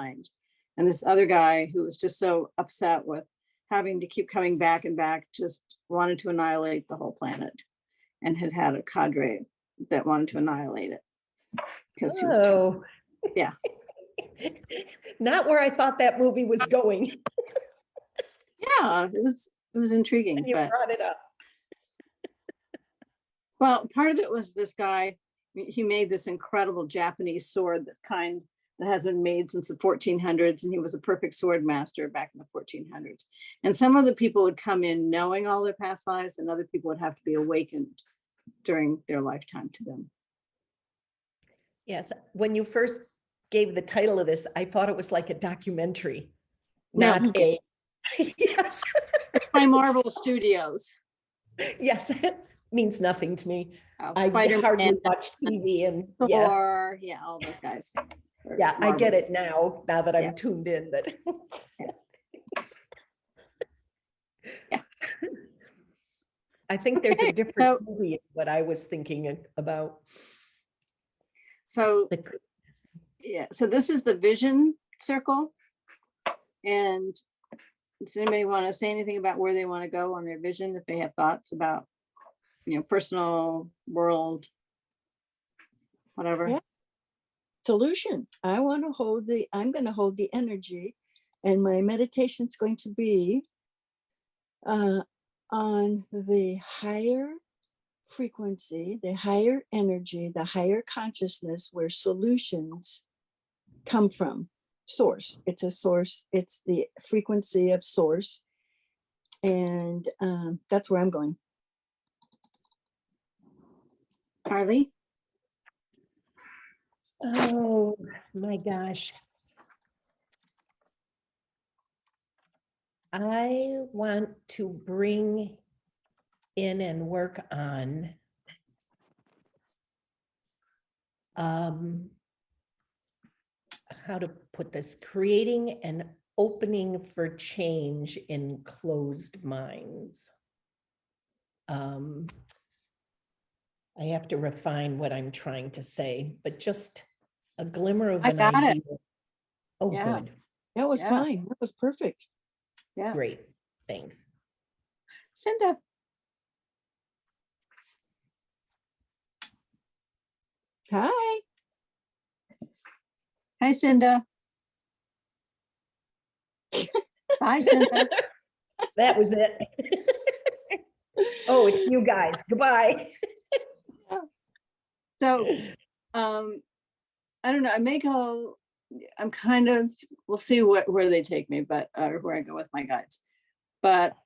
mind. And this other guy who was just so upset with having to keep coming back and back, just wanted to annihilate the whole planet, and had a cadre that wanted to annihilate it because he was yeah. Not where I thought that movie was going. Yeah, it was intriguing. And you brought it up. Well, part of it was this guy, he made this incredible Japanese sword that hasn't been made since the 1400s, and he was a perfect sword master back in the 1400s. And some of the people would come in knowing all their past lives, and other people would have to be awakened during their lifetime to them. Yes, when you first gave the title of this, I thought it was like a documentary, No. not a. Yes. By Marvel Studios. Yes, it means nothing to me. I Spider-Man, hardly watch TV and Thor, yeah, all those guys. Yeah, Marvel. I get it now that I'm tuned in, but yeah. I think there's a different movie what I was thinking about. So yeah, so this is the vision circle. And does anybody want to say anything about where they want to go on their vision, if they have thoughts about, personal, world, whatever? Yeah. Solution. I'm going to hold the energy, and my meditation is going to be on the higher frequency, the higher energy, the higher consciousness, where solutions come from. Source. It's a source. It's the frequency of source. And that's where I'm going. Harley? Oh my gosh. I want to bring in and work on how to put this, creating an opening for change in closed minds. I have to refine what I'm trying to say, but just a glimmer of an idea. Oh, yeah. Good. That was fine. That was perfect. Yeah. Great. Thanks. Cinda. Hi. Hi, Cinda. Hi, Cinda. That was it. Oh, it's you guys. Goodbye. So, I don't know. I may go. I'm kind of. We'll see where they take me, but where I go with my guides. But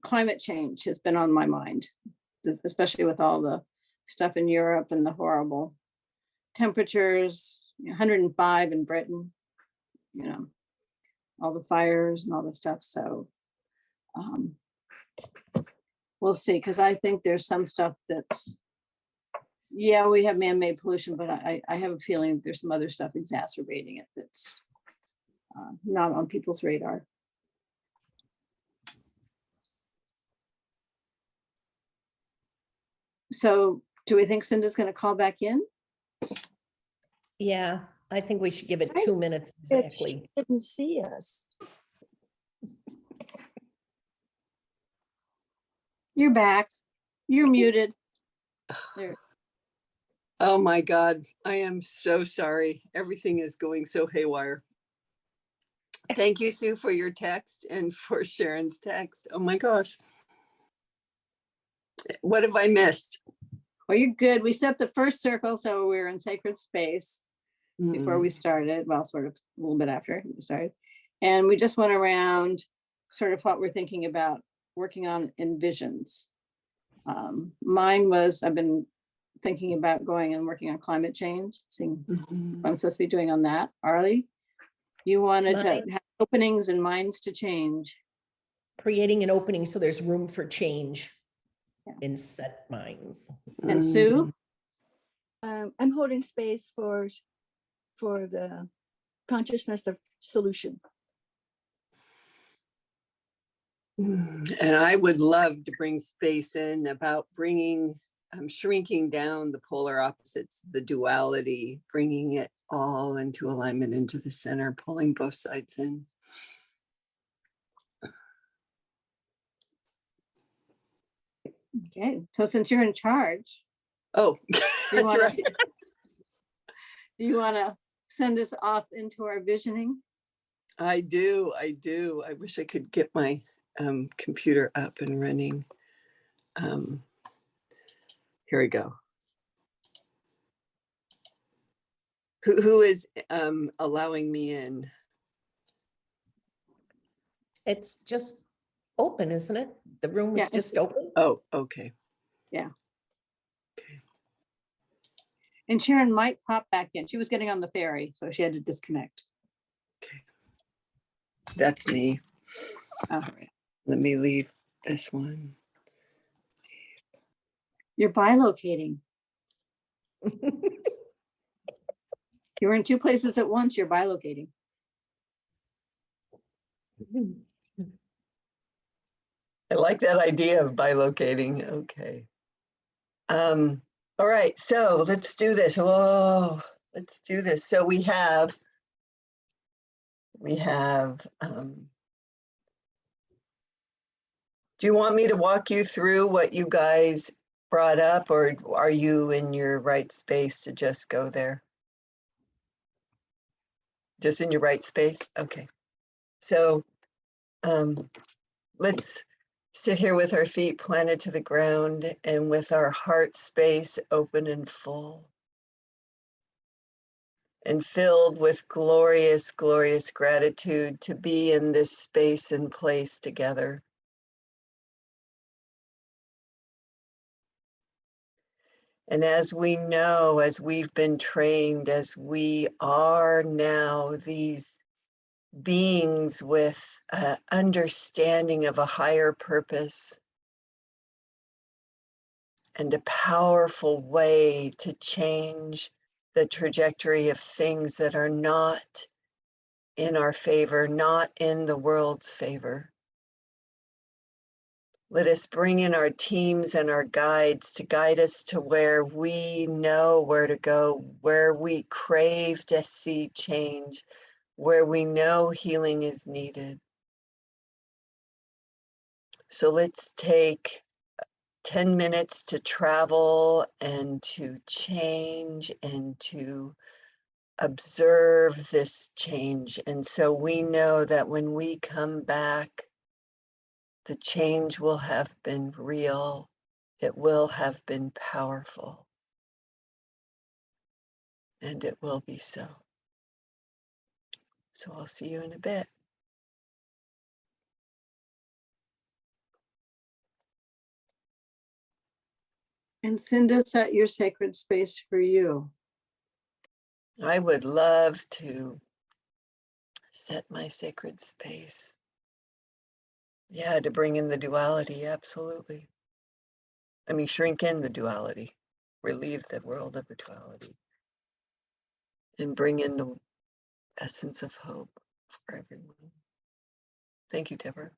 climate change has been on my mind, especially with all the stuff in Europe and the horrible temperatures. 105 in Britain. All the fires and all the stuff. So, we'll see. Because I think there's some stuff that's. Yeah, we have man-made pollution, but I have a feeling there's some other stuff exacerbating it that's not on people's radar. So do we think Cinda's going to call back in? Yeah, I think we should give it 2 minutes exactly. She didn't see us. You're back. You're muted. There. Oh my God, I am so sorry. Everything is going so haywire. Thank you, Sue, for your text and for Sharon's text. Oh my gosh. What have I missed? Well, you're good. We set the first circle, so we were in sacred space before we started. Well, sort of a little bit after we started. And we just went around sort of what we're thinking about working on in visions. Mine was, I've been thinking about going and working on climate change, seeing what I'm supposed to be doing on that. Arlie, you wanted to have openings and minds to change. Creating an opening so there's room for change in set minds. And Sue? I'm holding space for the consciousness of solution. And I would love to bring space in about bringing shrinking down the polar opposites, the duality, bringing it all into alignment, into the center, pulling both sides in. Okay, so since you're in charge, Oh, that's wanna- right. do you want to send us off into our visioning? I do. I wish I could get my computer up and running. Here we go. Who is allowing me in? It's just open, isn't it? The room Yeah, is just open. Oh, okay. Yeah. Okay. And Sharon might pop back in. She was getting on the ferry, so she had to disconnect. Okay. That's me. All right. Let me leave this one. You're bilocating. You're in two places at once. You're bilocating. I like that idea of bilocating. Okay. All right, so let's do this. Whoa, let's do this. So we have do you want me to walk you through what you guys brought up, or are you in your right space to just go there? Just in your right space? Okay. So let's sit here with our feet planted to the ground and with our heart space open and full and filled with glorious, glorious gratitude to be in this space and place together. And as we know, as we've been trained, as we are now these beings with an understanding of a higher purpose and a powerful way to change the trajectory of things that are not in our favor, not in the world's favor. Let us bring in our teams and our guides to guide us to where we know where to go, where we crave to see change, where we know healing is needed. So let's take 10 minutes to travel and to change and to observe this change. And so we know that when we come back, the change will have been real. It will have been powerful. And it will be so. So I'll see you in a bit. And send us at your sacred space for you. I would love to set my sacred space. Yeah, to bring in the duality, absolutely. I mean, shrink in the duality, relieve the world of the duality, and bring in the essence of hope for everyone. Thank you, Deborah.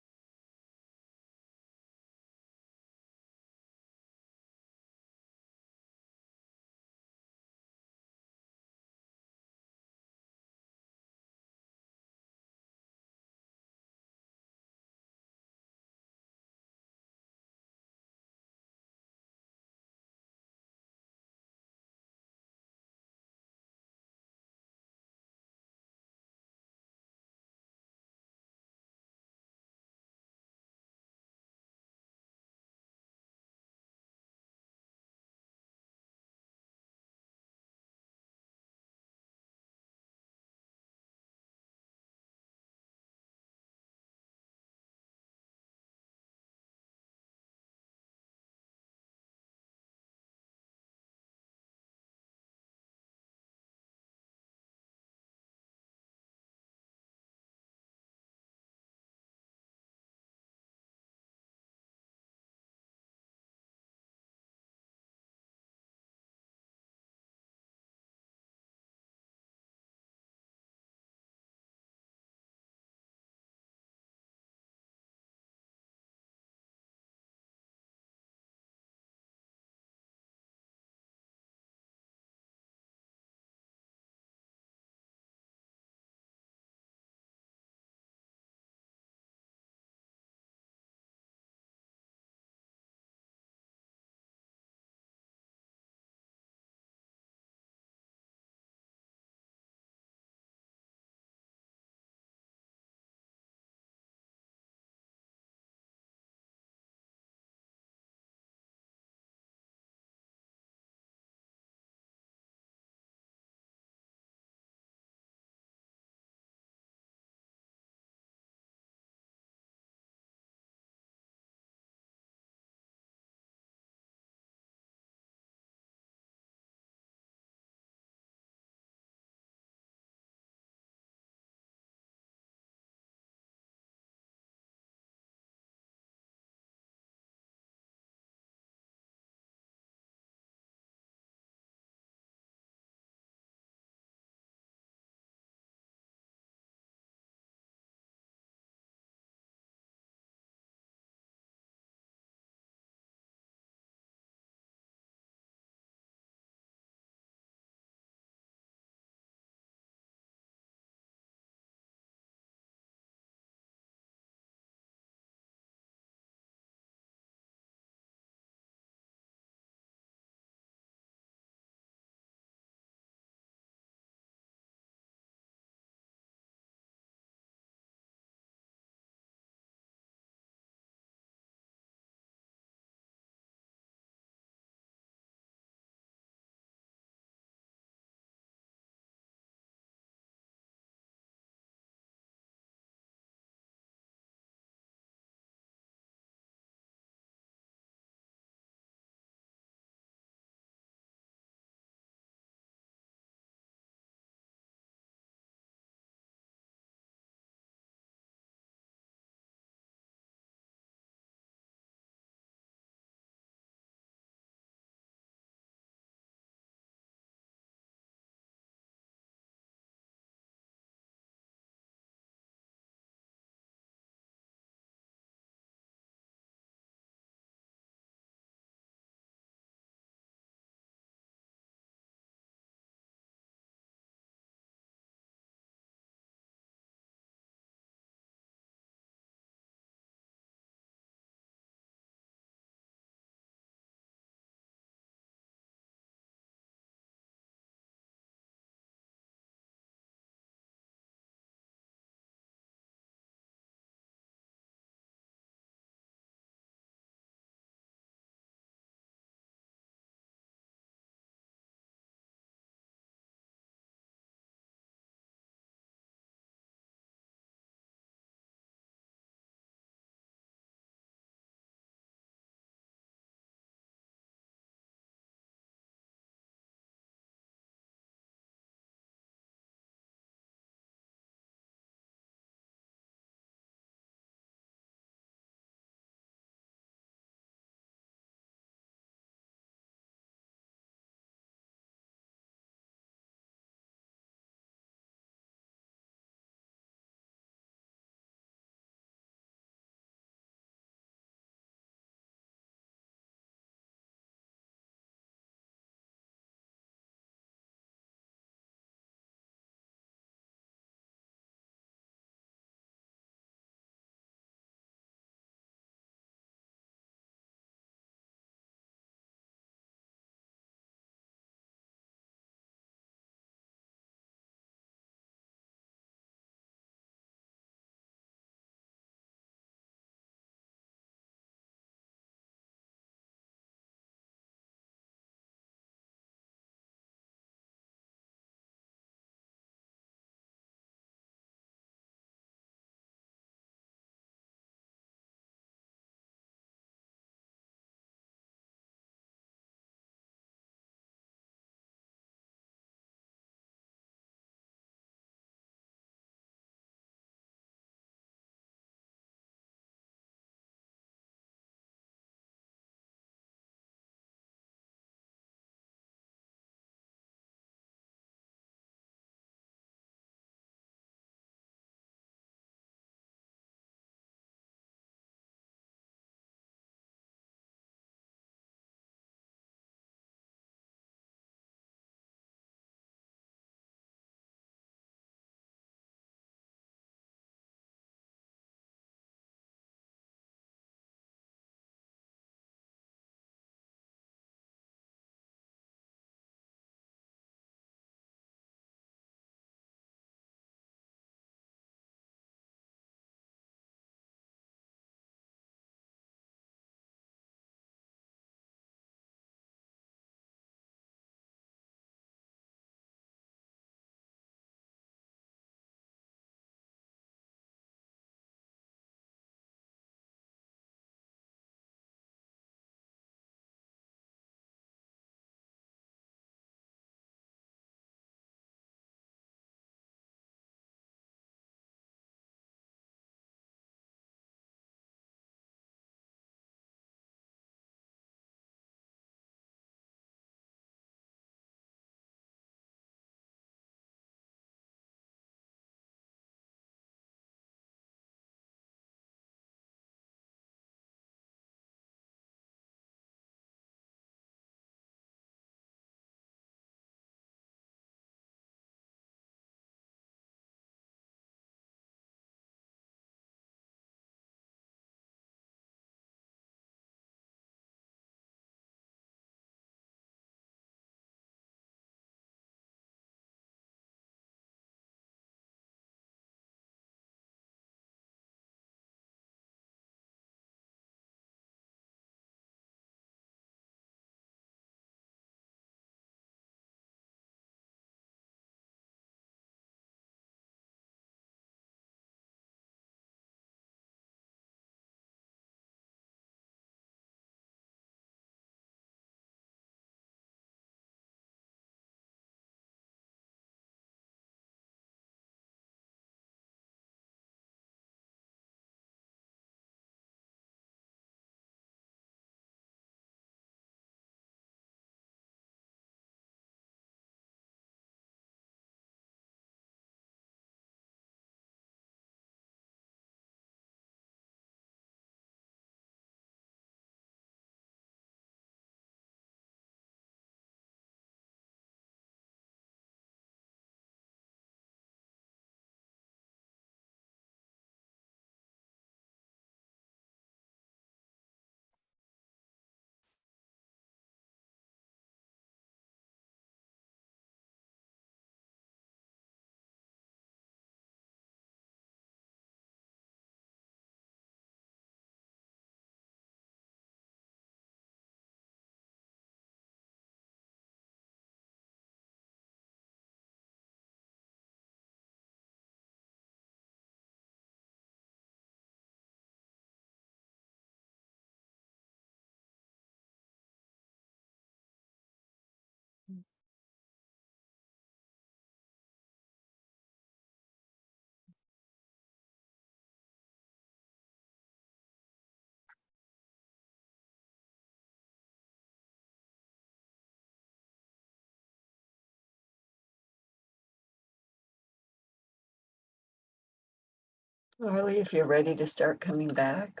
Harley, if you're ready to start coming back.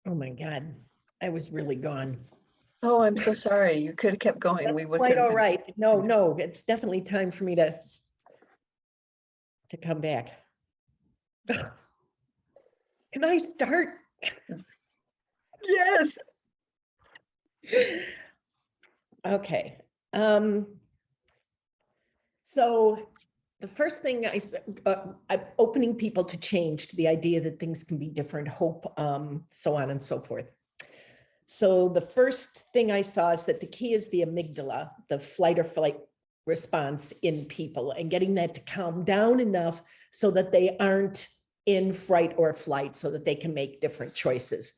Oh my God, I was really gone. Oh, I'm so sorry. You could have kept going. We would Quite have all been. right. No, it's definitely time for me to come back. Can I start? Yes. Okay. So the first thing I'm opening people to change, to the idea that things can be different, hope, so on and so forth. So the first thing I saw is that the key is the amygdala, the flight or flight response in people, and getting that to calm down enough so that they aren't in fright or flight, so that they can make different choices.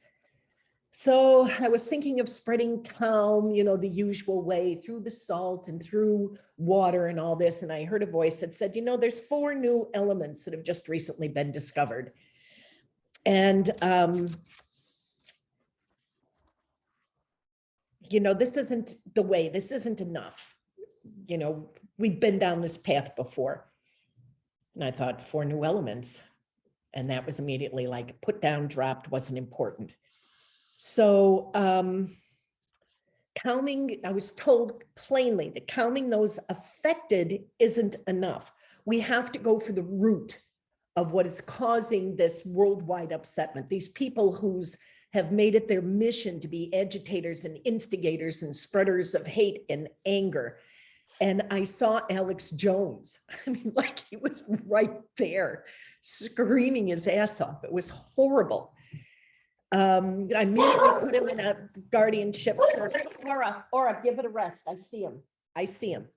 So I was thinking of spreading calm, the usual way, through the salt and through water and all this. And I heard a voice that said, there's 4 new elements that have just recently been discovered. And, this isn't the way, this isn't enough. We've been down this path before. And I thought 4 new elements. And that was immediately like put down, dropped, wasn't important. So calming, I was told plainly that calming those affected isn't enough. We have to go for the root of what is causing this worldwide upsetment. These people who's have made it their mission to be agitators and instigators and spreaders of hate and anger. And I saw Alex Jones. I mean, like he was right there, screaming his ass off. It was horrible. I immediately put him in a guardianship. Aura, give it a rest. I see him.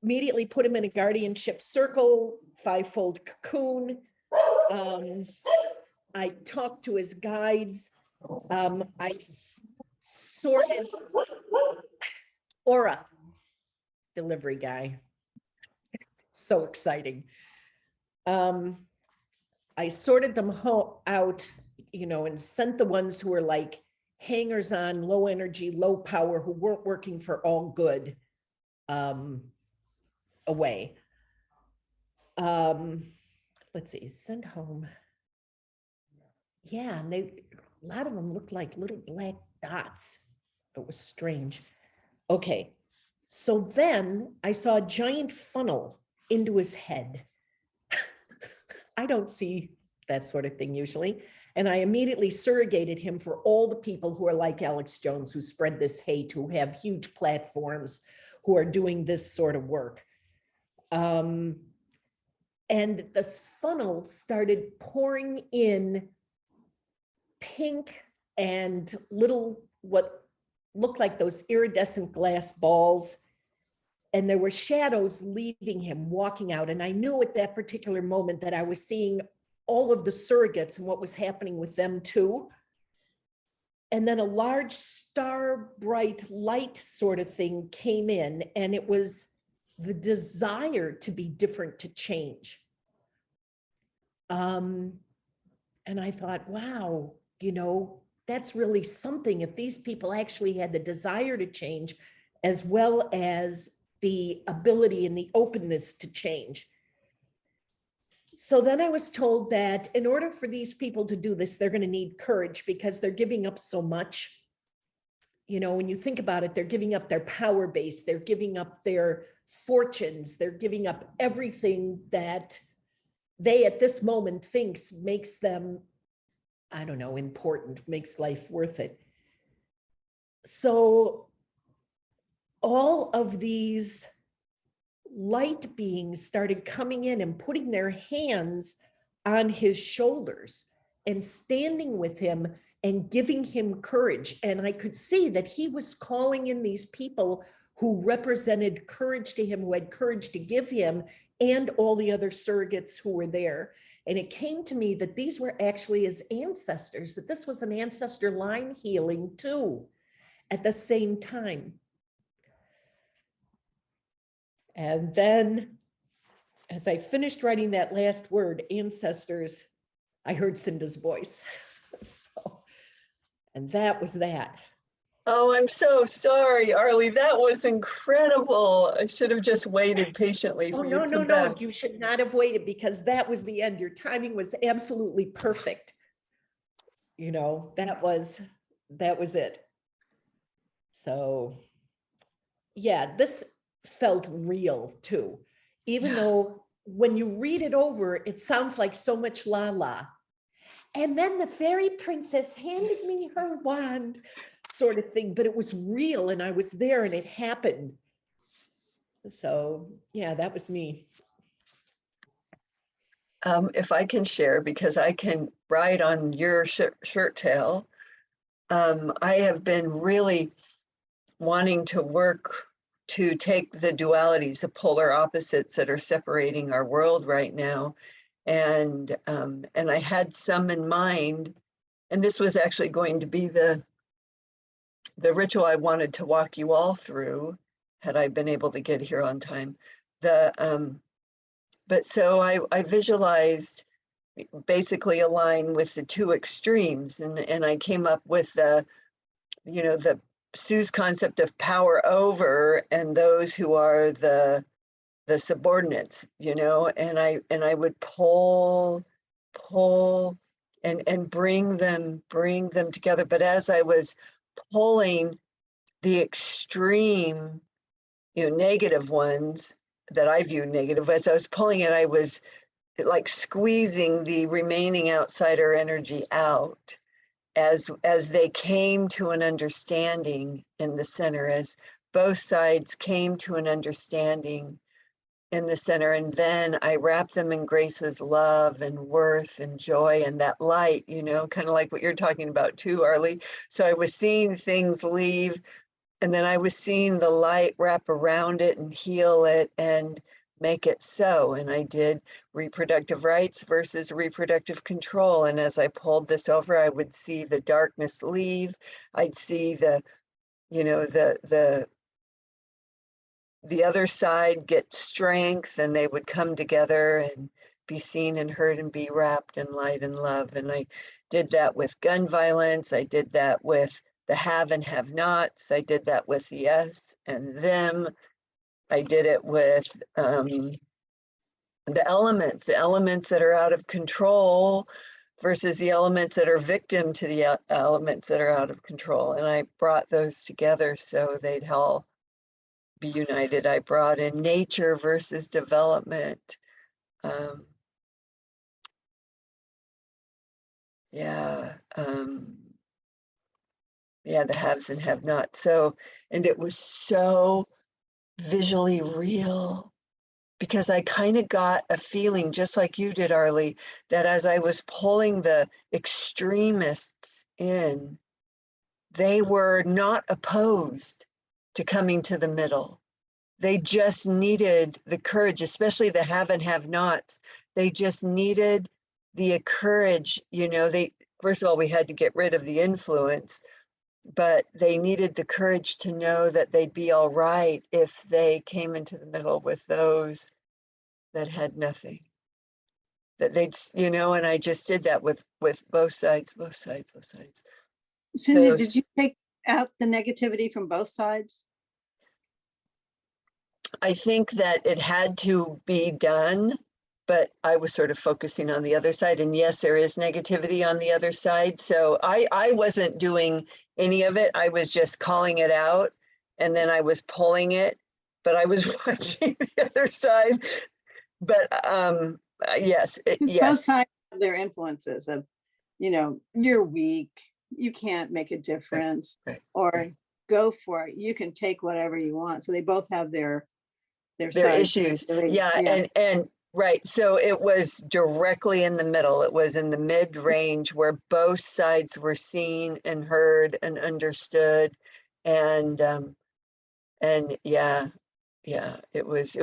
Immediately put him in a guardianship circle, 5-fold cocoon. I talked to his guides. I sorted Aura, delivery guy. So exciting. I sorted them out, and sent the ones who were like hangers on, low energy, low power, who weren't working for all good, away. Let's see, send home. Yeah, and a lot of them looked like little black dots. It was strange. Okay, so then I saw a giant funnel into his head. I don't see that sort of thing usually. And I immediately surrogated him for all the people who are like Alex Jones, who spread this hate, who have huge platforms, who are doing this sort of work. And this funnel started pouring in pink and little, what looked like those iridescent glass balls. And there were shadows leaving him, walking out. And I knew at that particular moment that I was seeing all of the surrogates and what was happening with them too. And then a large star bright light sort of thing came in, and it was the desire to be different, to change. And I thought, wow, that's really something. If these people actually had the desire to change, as well as the ability and the openness to change. So then I was told that in order for these people to do this, they're going to need courage, because they're giving up so much. When you think about it, they're giving up their power base, they're giving up their fortunes, they're giving up everything that they at this moment thinks makes them, I don't know, important, makes life worth it. So all of these light beings started coming in and putting their hands on his shoulders and standing with him and giving him courage. And I could see that he was calling in these people who represented courage to him, who had courage to give him, and all the other surrogates who were there. And it came to me that these were actually his ancestors, that this was an ancestor line healing too, at the same time. And then as I finished writing that last word, ancestors, I heard Cinda's voice. And that was that. Oh, I'm so sorry, Arlie. That was incredible. I should have just waited patiently Oh, for you no, to no, come no, back. you should not have waited because that was the end. Your timing was absolutely perfect. You know, that was it. So, yeah, this felt real too. Even Yeah. though when you read it over, it sounds like so much la la. And then the fairy princess handed me her wand, sort of thing, but it was real and I was there and it happened. So, yeah, that was me. If I can share, because I can ride on your shirt tail, I have been really wanting to work to take the dualities, the polar opposites that are separating our world right now. And I had some in mind, and this was actually going to be the ritual I wanted to walk you all through, had I been able to get here on time. But so I visualized basically align with the two extremes, and I came up with the Sue's concept of power over and those who are the subordinates, and I would pull and bring them together. But as I was pulling the extreme, negative ones that I view negative, as I was pulling it, I was like squeezing the remaining outsider energy out as they came to an understanding in the center, as both sides came to an understanding in the center. And then I wrapped them in Grace's love and worth and joy and that light, kind of like what you're talking about too, Arlie. So I was seeing things leave, and then I was seeing the light wrap around it and heal it and make it so. And I did reproductive rights versus reproductive control. And as I pulled this over, I would see the darkness leave. I'd see the other side get strength, and they would come together and be seen and heard and be wrapped in light and love. And I did that with gun violence. I did that with the have and have nots. I did that with the us and them. I did it with the elements that are out of control versus the elements that are victim to the elements that are out of control. And I brought those together so they'd all be united. I brought in nature versus development. Yeah, the haves and have nots. So, and it was so visually real, because I kind of got a feeling, just like you did, Arlie, that as I was pulling the extremists in, they were not opposed to coming to the middle. They just needed the courage, especially the have and have nots. They just needed the courage. First of all, we had to get rid of the influence, but they needed the courage to know that they'd be all right if they came into the middle with those that had nothing. That and I just did that with both sides. Cindy, So did you take out the negativity from both sides? I think that it had to be done, but I was sort of focusing on the other side. And yes, there is negativity on the other side. So I wasn't doing any of it. I was just calling it out, and then I was pulling it, but I was watching the other side. But yes, Both sides have their influences of, you're weak, you can't make a difference, right. or go for it. You can take whatever you want. So they both have their sides. issues. Yeah. And right. So it was directly in the middle. It was in the mid-range where both sides were seen and heard and understood. And yeah, it was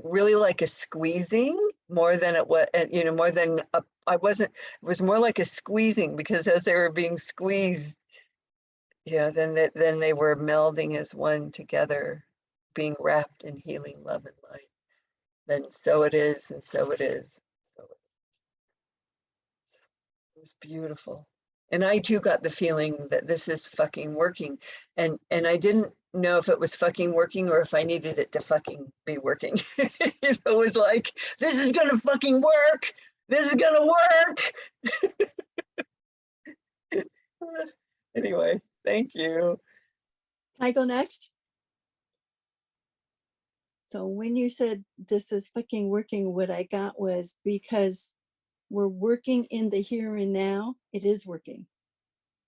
really like a squeezing more than it was, more than it was more like a squeezing, because as they were being squeezed, then they were melding as one together, being wrapped in healing love and light. Then so it is, and so it is. So it was beautiful. And I too got the feeling that this is fucking working. And I didn't know if it was fucking working or if I needed it to fucking be working. It was like, this is gonna fucking work. This is gonna work. Anyway, thank you. Can I go next? So when you said this is fucking working, what I got was because we're working in the here and now, it is working.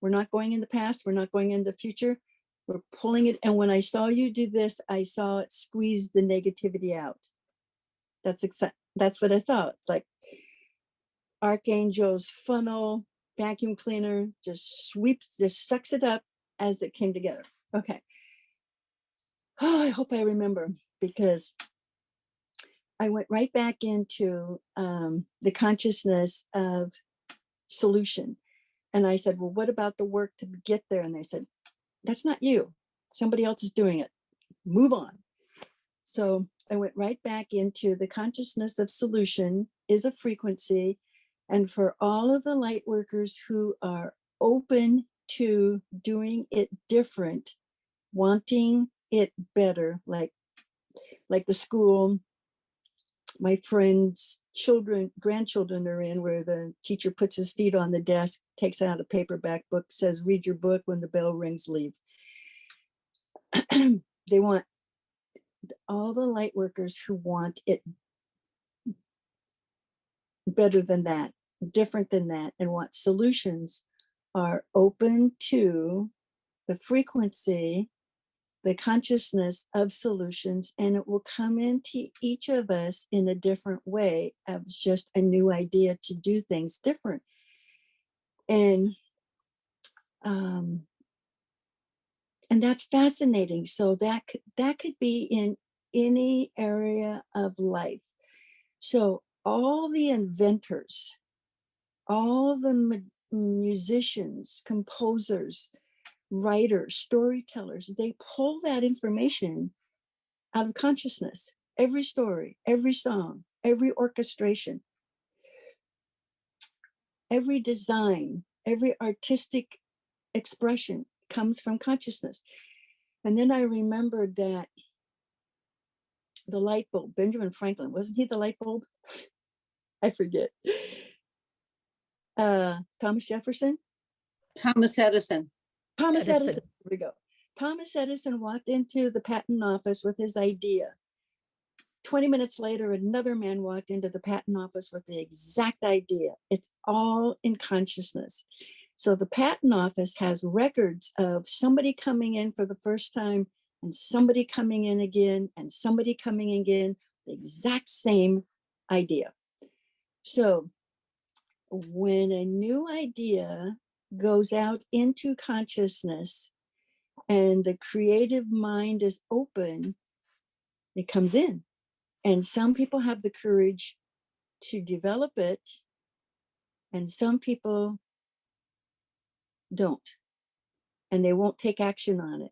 We're not going in the past. We're not going in the future. We're pulling it. And when I saw you do this, I saw it squeeze the negativity out. That's what I saw. It's like Archangel's funnel, vacuum cleaner, just sweeps, just sucks it up as it came together. Okay. Oh, I hope I remember, because I went right back into the consciousness of solution. And I said, well, what about the work to get there? And they said, that's not you. Somebody else is doing it. Move on. So I went right back into the consciousness of solution is a frequency. And for all of the light workers who are open to doing it different, wanting it better, like the school my friends' grandchildren are in, where the teacher puts his feet on the desk, takes out a paperback book, says, read your book, when the bell rings, leave. They want all the light workers who want it better than that, different than that, and want solutions are open to the frequency, the consciousness of solutions, and it will come into each of us in a different way of just a new idea to do things different. And that's fascinating. So that could be in any area of life. So all the inventors, all the musicians, composers, writers, storytellers, they pull that information out of consciousness. Every story, every song, every orchestration, every design, every artistic expression comes from consciousness. And then I remembered that the light bulb, Benjamin Franklin, wasn't he the light bulb? I forget. Thomas Jefferson? Thomas Edison. Thomas Edison. Here we go. Thomas Edison walked into the patent office with his idea. 20 minutes later, another man walked into the patent office with the exact idea. It's all in consciousness. So the patent office has records of somebody coming in for the first time and somebody coming in again and somebody coming in again, the exact same idea. So when a new idea goes out into consciousness and the creative mind is open, it comes in. And some people have the courage to develop it, and some people don't, and they won't take action on it.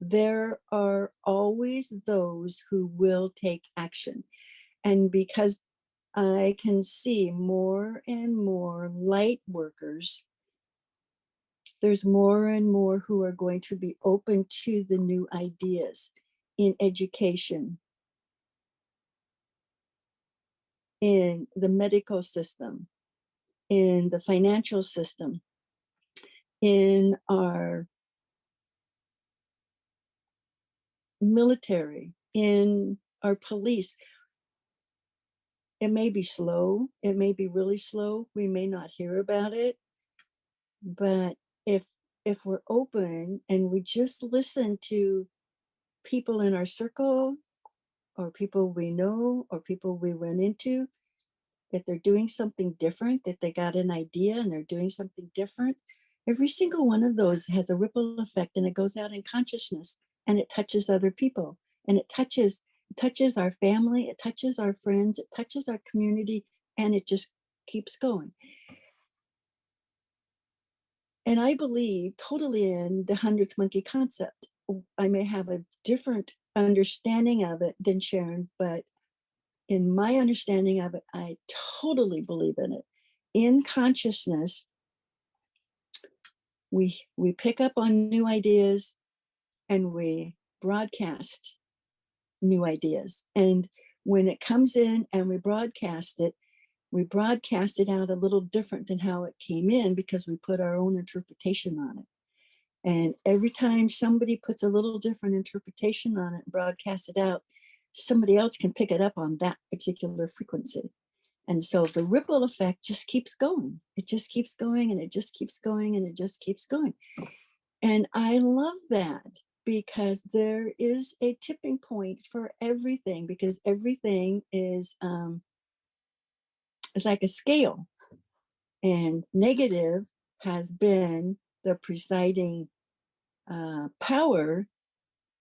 There are always those who will take action. And because I can see more and more light workers, there's more and more who are going to be open to the new ideas in education, in the medical system, in the financial system, in our military, in our police. It may be slow, it may be really slow, we may not hear about it, but if we're open and we just listen to people in our circle or people we know or people we run into, that they're doing something different, that they got an idea and they're doing something different, every single one of those has a ripple effect, and it goes out in consciousness and it touches other people, and it touches our family, it touches our friends, it touches our community, and it just keeps going. And I believe totally in the 100th monkey concept. I may have a different understanding of it than Sharon, but in my understanding of it, I totally believe in it. in consciousness, we pick up on new ideas and we broadcast new ideas. And when it comes in and we broadcast it out a little different than how it came in, because we put our own interpretation on it. And every time somebody puts a little different interpretation on it and broadcasts it out, somebody else can pick it up on that particular frequency. And so the ripple effect just keeps going. It just keeps going, and it just keeps going, and it just keeps going. And I love that, because there is a tipping point for everything, because everything is like a scale, and negative has been the presiding power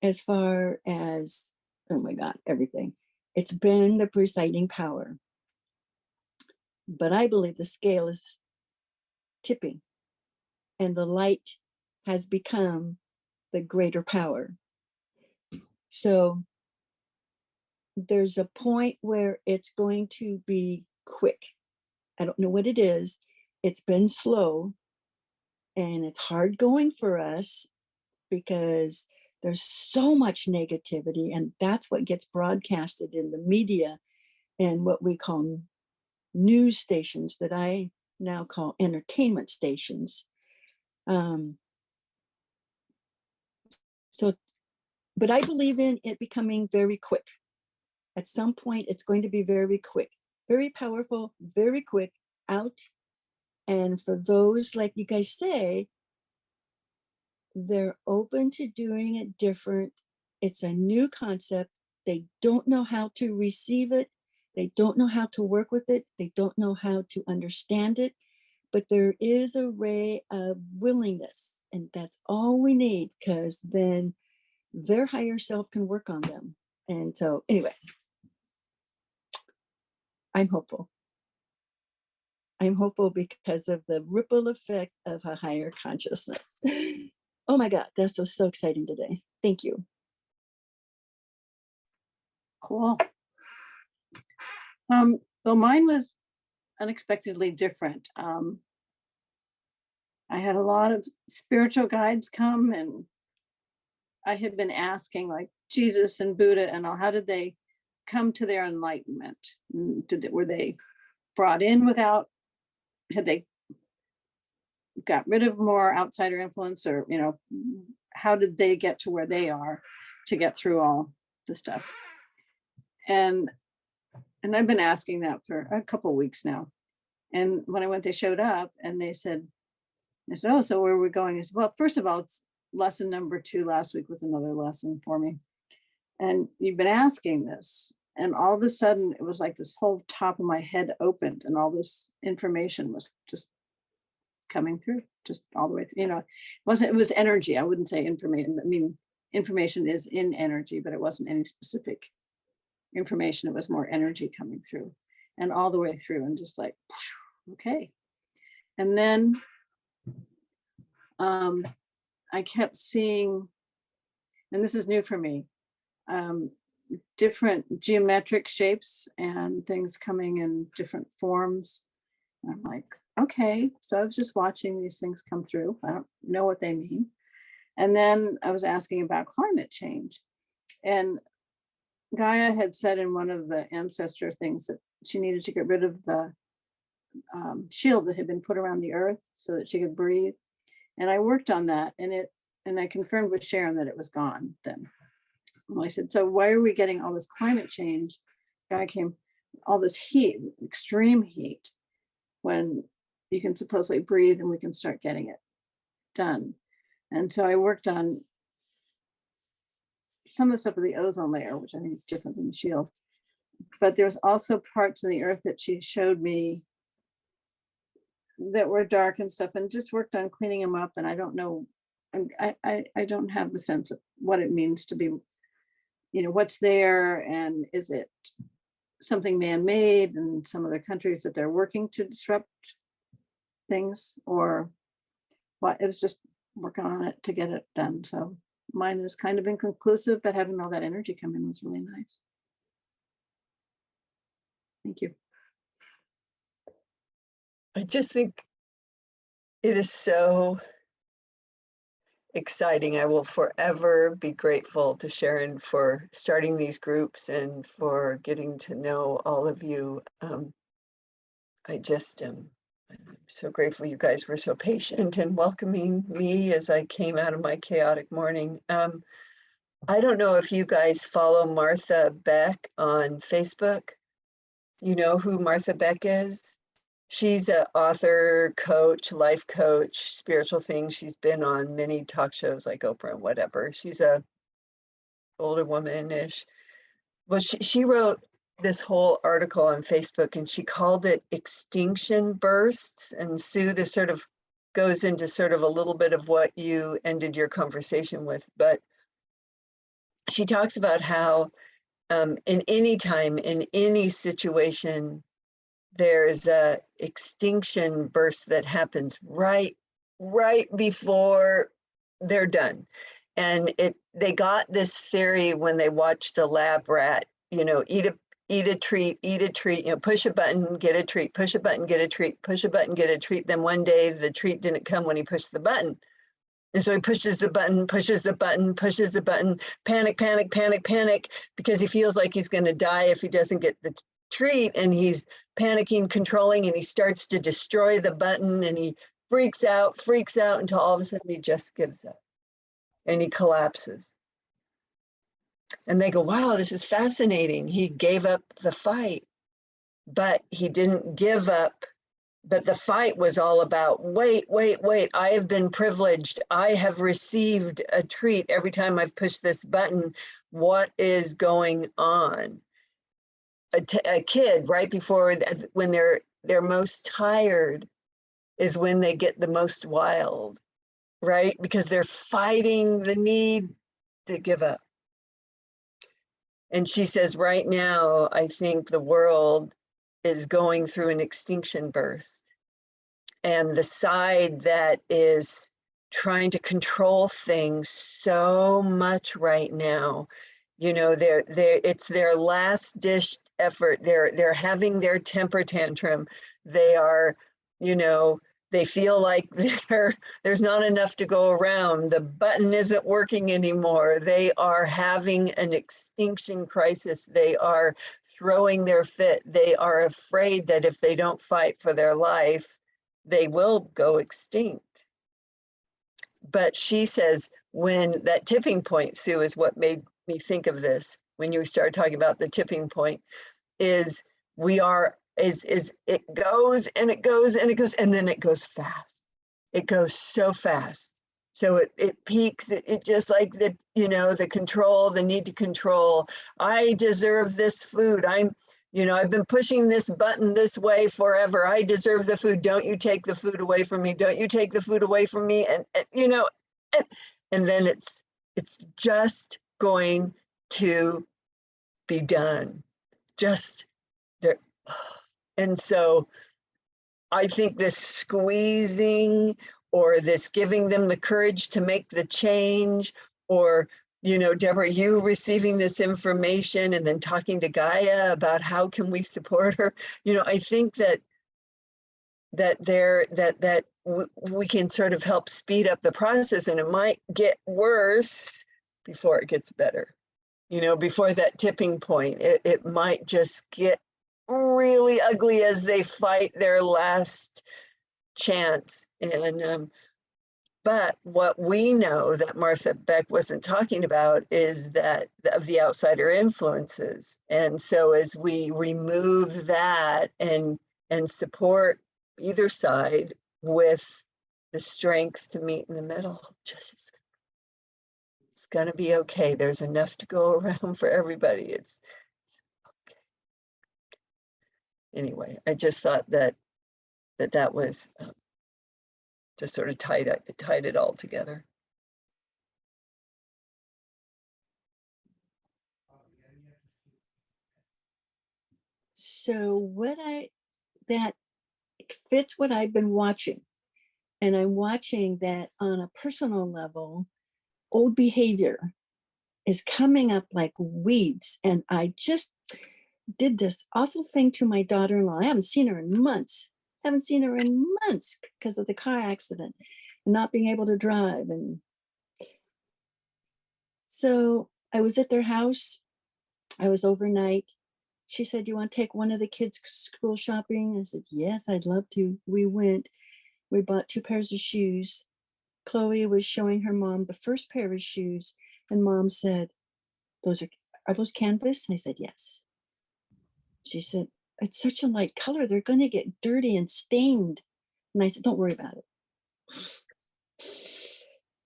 as far as, oh my God, everything. It's been the presiding power. But I believe the scale is tipping, and the light has become the greater power. So there's a point where it's going to be quick. I don't know what it is. It's been slow, and it's hard going for us because there's so much negativity, and that's what gets broadcasted in the media and what we call news stations, that I now call entertainment stations. But I believe in it becoming very quick. At some point, it's going to be very quick, very powerful, very quick, out. And for those, like you guys say, they're open to doing it different. It's a new concept. They don't know how to receive it. They don't know how to work with it. They don't know how to understand it. But there is a ray of willingness, and that's all we need, because then their higher self can work on them. And so anyway, I'm hopeful. I'm hopeful because of the ripple effect of a higher consciousness. Oh my God, that's so exciting today. Thank you. Cool. Well, mine was unexpectedly different. I had a lot of spiritual guides come, and I had been asking, like, Jesus and Buddha and all, how did they come to their enlightenment? Were they brought in without, had they got rid of more outsider influence, or, how did they get to where they are to get through all the stuff? And I've been asking that for a couple of weeks now. And when I went, they showed up, and I said, oh, so where are we going? I said, well, first of all, it's lesson number 2. Last week was another lesson for me. And you've been asking this. And all of a sudden, it was like this whole top of my head opened, and all this information was just coming through, just all the way through. It was energy. I wouldn't say information. I mean, information is in energy, but it wasn't any specific information. It was more energy coming through, and all the way through, and just like, okay. And then I kept seeing, and this is new for me, different geometric shapes and things coming in different forms. And I'm like, okay. So I was just watching these things come through. I don't know what they mean. And then I was asking about climate change. And Gaia had said in one of the ancestor things that she needed to get rid of the shield that had been put around the earth so that she could breathe. And I worked on that, and I confirmed with Sharon that it was gone then. Well, I said, so why are we getting all this climate change? Guy came, all this heat, extreme heat, when you can supposedly breathe and we can start getting it done. And so I worked on some of the stuff with the ozone layer, which I think is different than the shield. But there's also parts of the earth that she showed me that were dark and stuff, and just worked on cleaning them up. And I don't know, I don't have the sense of what it means to be, what's there, and is it something man-made in some other countries that they're working to disrupt things, or what? It was just working on it to get it done. So mine is kind of inconclusive, but having all that energy come in was really nice. Thank you. I just think it is so exciting. I will forever be grateful to Sharon for starting these groups and for getting to know all of you. I just am I'm so grateful you guys were so patient and welcoming me as I came out of my chaotic morning. I don't know if you guys follow Martha Beck on Facebook. You know who Martha Beck is? She's an author, coach, life coach, spiritual things. She's been on many talk shows like Oprah and whatever. She's a older woman-ish. Well, she wrote this whole article on Facebook and she called it Extinction Bursts. And Sue, this sort of goes into sort of a little bit of what you ended your conversation with, but she talks about how in any time, in any situation, there's a extinction burst that happens right before they're done. And they got this theory when they watched a lab rat, you know, eat a treat, you know, push a button, get a treat, push a button, get a treat, push a button, get a treat. Then one day the treat didn't come when he pushed the button. And so he pushes the button, pushes the button, pushes the button, panic, panic, panic, panic, because he feels like he's going to die if he doesn't get the treat. And he's panicking, controlling, and he starts to destroy the button and he freaks out until all of a sudden he just gives up and he collapses. And they go, wow, this is fascinating. He gave up the fight, but he didn't give up. But the fight was all about, wait, I have been privileged. I have received a treat every time I've pushed this button. What is going on? A kid right before, when they're most tired is when they get the most wild, right? Because they're fighting the need to give up. And she says, right now, I think the world is going through an extinction burst. And the side that is trying to control things so much right now, you know, it's their last ditch effort. They're having their temper tantrum. They are, you know, they feel like there's not enough to go around. The button isn't working anymore. They are having an extinction crisis. They are throwing their fit. They are afraid that if they don't fight for their life, they will go extinct. But she says when that tipping point, Sue, is what made me think of this, when you started talking about the tipping point, is it goes and it goes and it goes and then it goes fast. It goes so fast. So it peaks, it just like the, you know, the control, the need to control. I deserve this food. You know, I've been pushing this button this way forever. I deserve the food. Don't you take the food away from me. Don't you take the food away from me. And you know, and then it's just going to be done. Just there. And so I think this squeezing or this giving them the courage to make the change, or, you know, Deborah, you receiving this information and then talking to Gaia about how can we support her. You know, I think that we can sort of help speed up the process, and it might get worse before it gets better. You know, before that tipping point, it might just get really ugly as they fight their last chance. And but what we know that Martha Beck wasn't talking about is that of the outsider influences. And so as we remove that and support either side with the strength to meet in the middle, just it's going to be okay. There's enough to go around for everybody. It's okay. Anyway, I just thought that was just sort of tied it all together. So that fits what I've been watching. And I'm watching that on a personal level, old behavior is coming up like weeds. And I just did this awful thing to my daughter-in-law. I haven't seen her in months. Haven't seen her in months because of the car accident and not being able to drive. And so I was at their house. I was overnight. She said, "You want to take one of the kids school shopping?" I said, "Yes, I'd love to." We went. We bought 2 pairs of shoes. Chloe was showing her mom the first pair of shoes, and mom said, are those canvas?" I said, "Yes." She said, "It's such a light color. They're going to get dirty and stained." And I said, "Don't worry about it."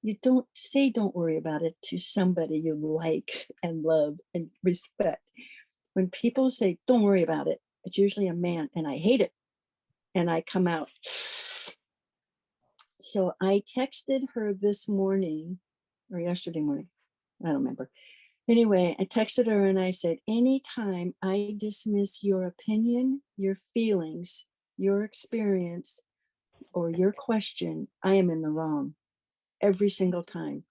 You don't say don't worry about it to somebody you like and love and respect. When people say don't worry about it, it's usually a man, and I hate it. And I come out. So I texted her this morning or yesterday morning. I don't remember. Anyway, I texted her and I said, anytime I dismiss your opinion, your feelings, your experience, or your question, I am in the wrong every single time.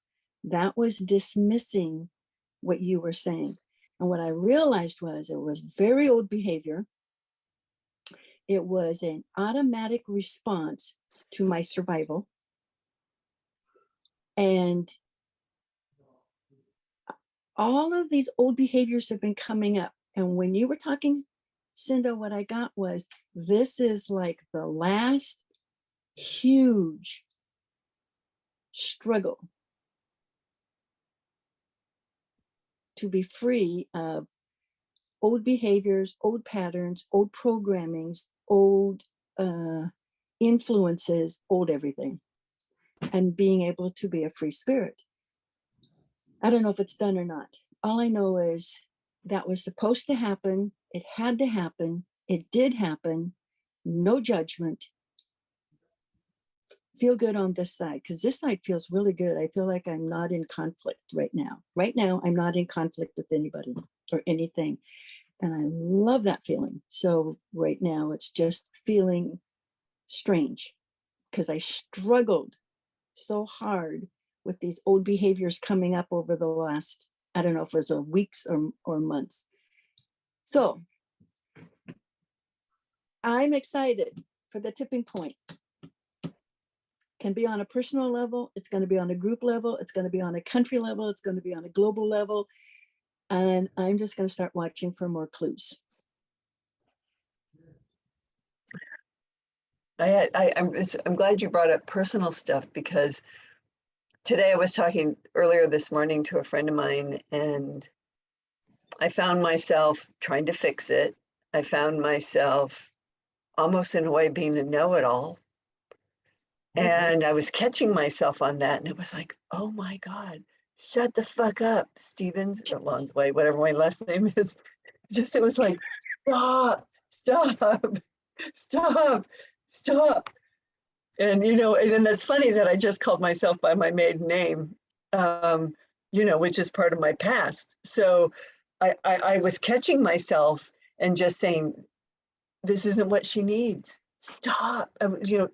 That was dismissing what you were saying. And what I realized was it was very old behavior. It was an automatic response to my survival. And all of these old behaviors have been coming up. And when you were talking, Cinda, what I got was, this is like the last huge struggle to be free of old behaviors, old patterns, old programmings, old influences, old everything, and being able to be a free spirit. I don't know if it's done or not. All I know is that was supposed to happen. It had to happen. It did happen. No judgment. Feel good on this side, because this side feels really good. I feel like I'm not in conflict right now. Right now, I'm not in conflict with anybody or anything. And I love that feeling. So right now, it's just feeling strange because I struggled so hard with these old behaviors coming up over the last, I don't know if it was weeks or months. So I'm excited for the tipping point. Can be on a personal level. It's going to be on a group level. It's going to be on a country level. It's going to be on a global level. And I'm just going to start watching for more clues. I'm glad you brought up personal stuff, because today I was talking earlier this morning to a friend of mine, and I found myself trying to fix it. I found myself almost in a way being a know-it-all. And I was catching myself on that, and it was like, oh my God, shut the fuck up, Stevens, or Lonsway, whatever my last name is. It was like, stop, stop. And, and then that's funny that I just called myself by my maiden name, which is part of my past. So I was catching myself and just saying, this isn't what she needs. Stop,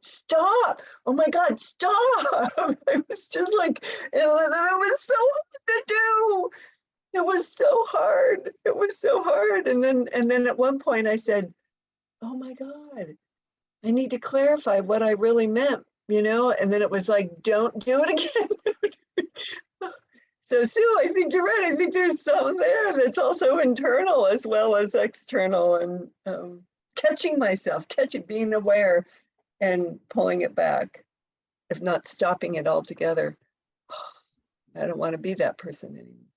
stop. Oh my God, stop. I was just like, it was so hard to do. It was so hard. It was so hard. And then at one point I said, oh my God, I need to clarify what I really meant, and then it was like, don't do it again. So Sue, I think you're right. I think there's some there that's also internal as well as external, and catching myself, being aware and pulling it back, if not stopping it altogether. I don't want to be that person anymore.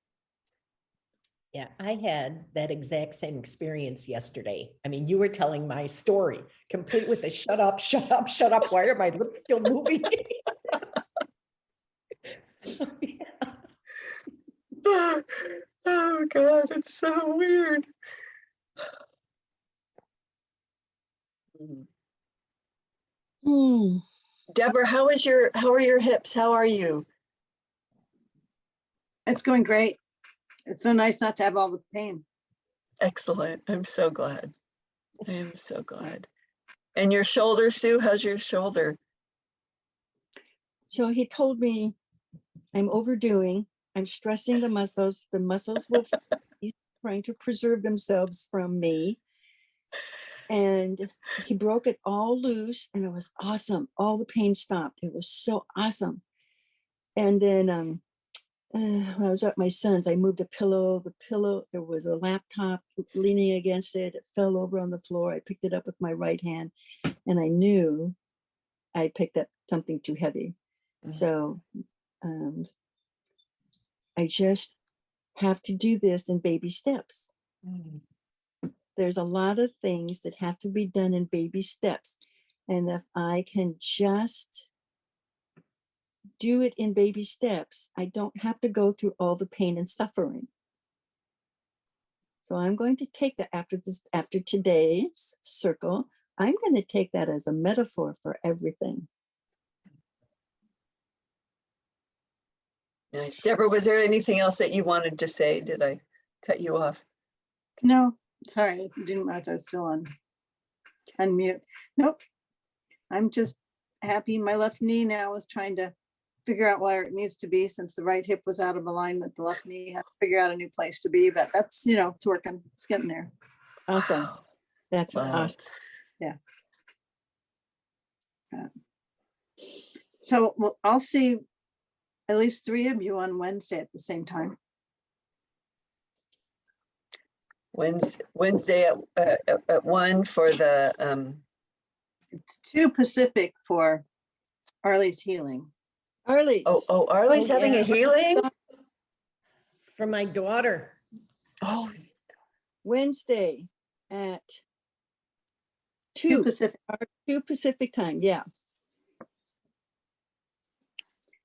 Yeah, I had that exact same experience yesterday. I mean, you were telling my story, complete with the shut up, shut up, shut up. Why are my lips still moving? Oh God, it's so weird. Deborah, how are your hips? How are you? It's going great. It's so nice not to have all the pain. Excellent. I'm so glad. I am so glad. And your shoulder, Sue, how's your shoulder? So he told me I'm overdoing. I'm stressing the muscles. The muscles will he's trying to preserve themselves from me. And he broke it all loose, and it was awesome. All the pain stopped. It was so awesome. And then when I was at my son's, I moved a pillow. The pillow, there was a laptop leaning against it. It fell over on the floor. I picked it up with my right hand, and I knew I picked up something too heavy. So I just have to do this in baby steps. There's a lot of things that have to be done in baby steps. And if I can just do it in baby steps, I don't have to go through all the pain and suffering. So I'm going to take that after today's circle, I'm going to take that as a metaphor for everything. Nice. Deborah, was there anything else that you wanted to say? Did I cut you off? No, sorry, I didn't realize I was still on unmute. Nope. I'm just happy. My left knee now is trying to figure out where it needs to be, since the right hip was out of alignment. The left knee has to figure out a new place to be, but that's, it's working. It's getting there. Awesome. Wow. That's Wow. awesome. Yeah. So I'll see at least 3 of you on Wednesday at the same time. Wednesday at 1 for the It's 2 Pacific for Arlie's healing. Arlie's. Arlie's having yeah. a healing. For my daughter. Oh, Wednesday at 2 2 Pacific. 2 Pacific time. Yeah.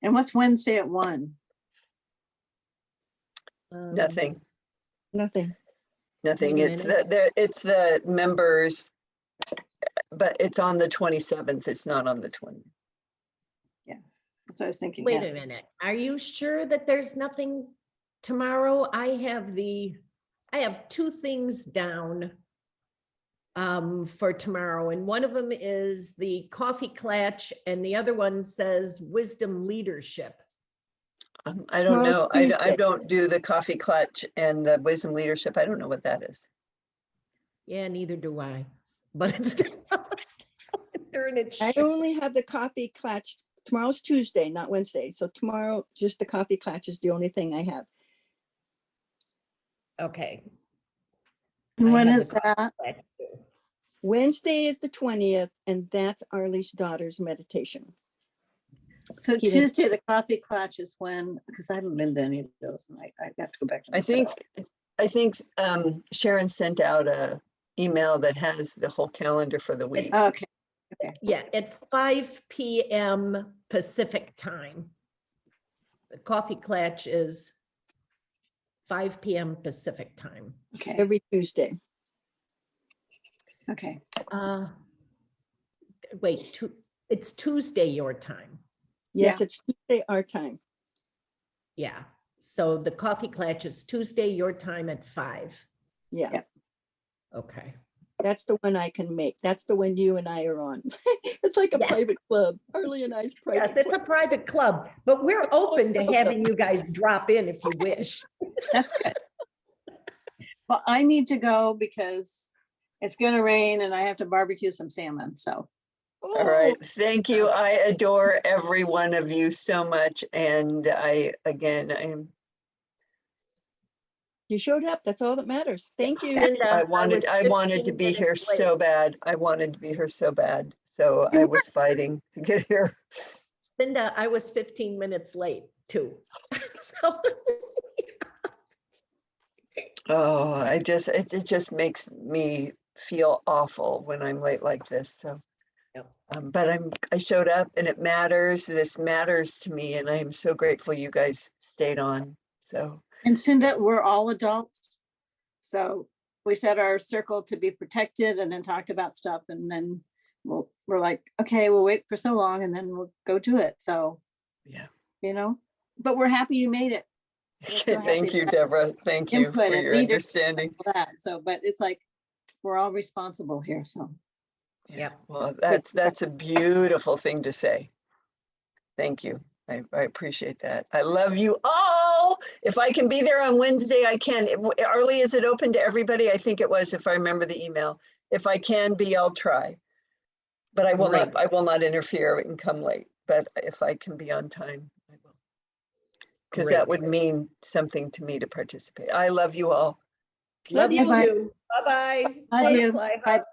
And what's Wednesday at 1? nothing. Nothing. Nothing. Wait a It's minute. it's the members, but it's on the 27th. It's not on the 20th. Yeah, that's what I was thinking. Wait Yeah. a minute. Are you sure that there's nothing tomorrow? I have 2 things down for tomorrow, and one of them is the coffee clatch, and the other one says wisdom leadership. I don't Tomorrow's know. I Tuesday. don't do the coffee clutch and the wisdom leadership. I don't know what that is. Yeah, neither do I. But it's during its I only have the coffee clutch. Tomorrow's Tuesday, not Wednesday. So tomorrow, just the coffee clutch is the only thing I have. okay. And I when have is the that? coffee clatch too. Wednesday is the 20th, and that's Arlie's daughter's meditation. So He didn't- Tuesday, the coffee clutch is when, because I haven't been to any of those, and I have to go back to. I think Sharon sent out a email that has the whole calendar for the week. Okay. Yeah, it's 5 p.m. Pacific time. The coffee clatch is 5 p.m. Pacific time. Okay. Every Tuesday. Okay. Wait, it's Tuesday your time. Yes, Yeah. it's Tuesday our time. Yeah. So the coffee clatch is Tuesday your time at 5. Yeah. Yeah. Okay. That's the one I can make. That's the one you and I are on. It's like a Yes. private club. Arlie and I's Yes, private it's club. a private club, but we're open to having you guys drop in if you wish. That's good. Well, I need to go because it's going to rain and I have to barbecue some salmon. So. All right. Thank you. I adore every one of you so much. And I am. You showed up. That's all that matters. Thank you. Linda, I wanted to 15 be here minutes late. so bad. I wanted to be here so bad. So I was fighting to get here. Linda, I was 15 minutes late too. So Oh, it just makes me feel awful when I'm late like this. So, Yep. But I showed up and it matters. This matters to me, and I am so grateful you guys stayed on. So. And Cinda, we're all adults. So we set our circle to be protected and then talked about stuff. And then we're like, okay, we'll wait for so long and then we'll go do it. So, Yeah. But we're happy you made it. We're so happy Thank you, Deborah. Thank you input for and your leadership understanding. all that. So, but it's like, we're all responsible here. So. Yep. Well, that's a beautiful thing to say. Thank you. I appreciate that. I love you all. If I can be there on Wednesday, I can. Arlie, is it open to everybody? I think it was, if I remember the email. If I can be, I'll try. But I will Great. not, I will not interfere and come late, but if I can be on time, I will. Because that Great. would mean something to me to participate. I love you all. Love you Bye-bye. too. Bye-bye. Love you. Butterfly Bye. hugs.